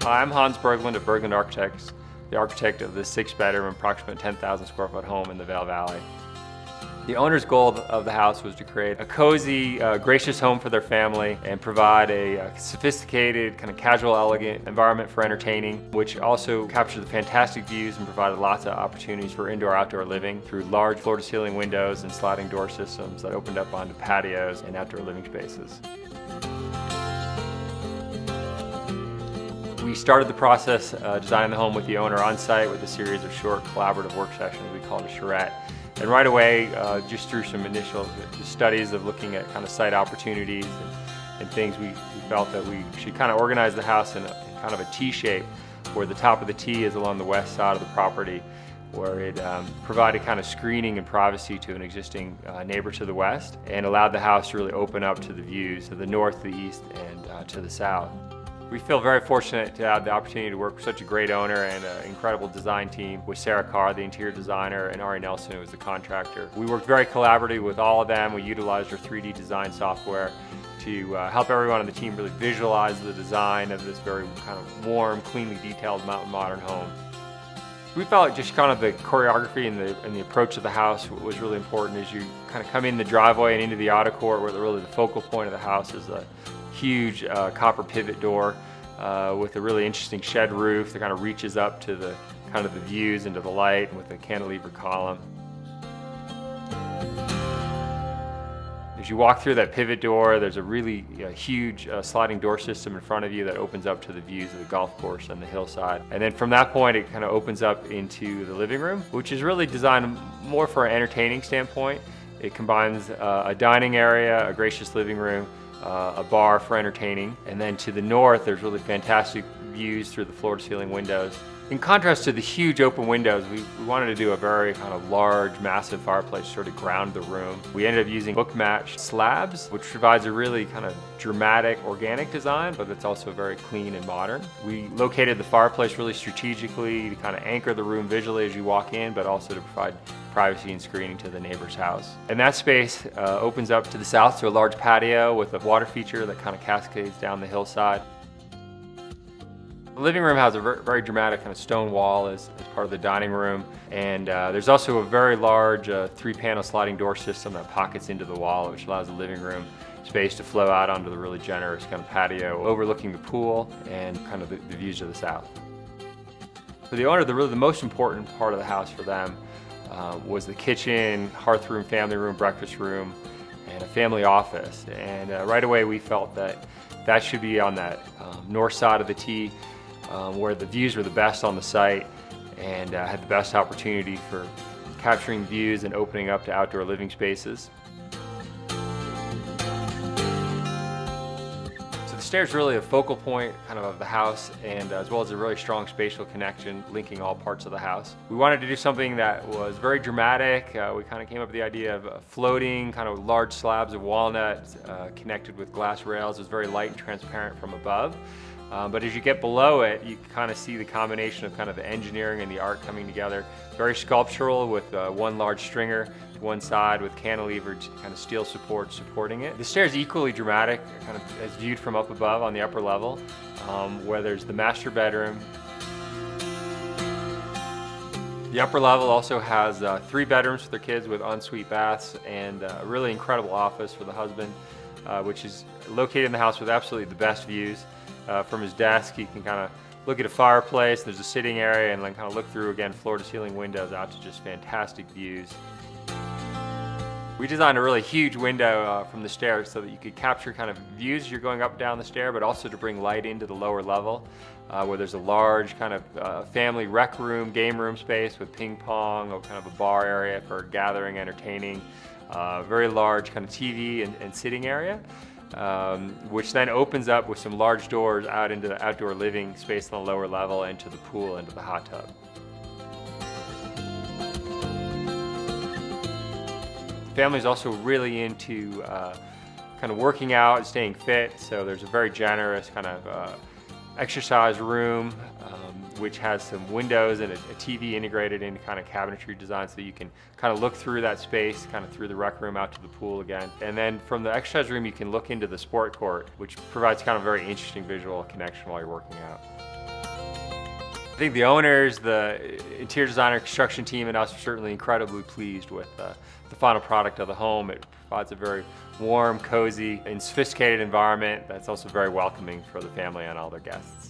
Hi, I'm Hans Berglund of Berglund Architects, the architect of this 6-bedroom, approximate 10,000 square foot home in the Vail Valley. The owner's goal of the house was to create a cozy, gracious home for their family and provide a sophisticated, kind of casual, elegant environment for entertaining, which also captured the fantastic views and provided lots of opportunities for indoor-outdoor living through large floor-to-ceiling windows and sliding door systems that opened up onto patios and outdoor living spaces. We started the process designing the home with the owner on site with a series of short collaborative work sessions we called a charrette. And right away, just through some initial studies of looking at kind of site opportunities and things, we felt that we should kind of organize the house in kind of a T shape, where the top of the T is along the west side of the property, where it provided kind of screening and privacy to an existing neighbor to the west and allowed the house to really open up to the views to the north, the east, and to the south. We feel very fortunate to have the opportunity to work with such a great owner and an incredible design team with Sarah Carr, the interior designer, and Ari Nelson, who was the contractor. We worked very collaboratively with all of them. We utilized our 3D design software to help everyone on the team really visualize the design of this very kind of warm, cleanly detailed mountain modern home. We felt like just kind of the choreography and the approach of the house was really important as you kind of come in the driveway and into the auto court, where really the focal point of the house is a huge copper pivot door with a really interesting shed roof that kind of reaches up to the kind of the views into the light with a cantilever column. As you walk through that pivot door, there's a really huge sliding door system in front of you that opens up to the views of the golf course and the hillside. And then from that point, it kind of opens up into the living room, which is really designed more for an entertaining standpoint. It combines a dining area, a gracious living room, a bar for entertaining, and then to the north there's really fantastic views through the floor-to-ceiling windows. In contrast to the huge open windows, we wanted to do a very kind of large, massive fireplace to sort of ground the room. We ended up using book-matched slabs, which provides a really kind of dramatic, organic design, but it's also very clean and modern. We located the fireplace really strategically to kind of anchor the room visually as you walk in, but also to provide privacy and screening to the neighbor's house. And that space opens up to the south to a large patio with a water feature that kind of cascades down the hillside. The living room has a very dramatic kind of stone wall as part of the dining room, and there's also a very large 3-panel sliding door system that pockets into the wall, which allows the living room space to flow out onto the really generous kind of patio overlooking the pool and kind of the views of the south. For the owner, really the most important part of the house for them was the kitchen, hearth room, family room, breakfast room, and a family office. And right away we felt that that should be on that north side of the T, where the views were the best on the site and had the best opportunity for capturing views and opening up to outdoor living spaces. So the stairs are really a focal point kind of the house, and as well as a really strong spatial connection linking all parts of the house. We wanted to do something that was very dramatic. We kind of came up with the idea of floating kind of large slabs of walnut connected with glass rails. It was very light and transparent from above. But as you get below it, you kind of see the combination of kind of the engineering and the art coming together. Very sculptural with one large stringer to one side with cantilevered kind of steel support supporting it. The stairs equally dramatic, kind of as viewed from up above on the upper level, where there's the master bedroom. The upper level also has 3 bedrooms for their kids with ensuite baths and a really incredible office for the husband, which is located in the house with absolutely the best views. From his desk, he can kind of look at a fireplace, there's a sitting area, and then kind of look through, again, floor-to-ceiling windows out to just fantastic views. We designed a really huge window from the stairs so that you could capture kind of views as you're going up and down the stair, but also to bring light into the lower level, where there's a large kind of family rec room, game room space with ping pong, or kind of a bar area for gathering, entertaining, very large kind of TV and sitting area. Which then opens up with some large doors out into the outdoor living space on the lower level and to the pool and to the hot tub. The family's also really into kind of working out and staying fit, so there's a very generous kind of exercise room, which has some windows and a TV integrated into kind of cabinetry design, so you can kind of look through that space, kind of through the rec room out to the pool again. And then from the exercise room, you can look into the sport court, which provides kind of a very interesting visual connection while you're working out. think the owners, the interior designer, construction team, and us are certainly incredibly pleased with the final product of the home. It provides a very warm, cozy, and sophisticated environment that's also very welcoming for the family and all their guests.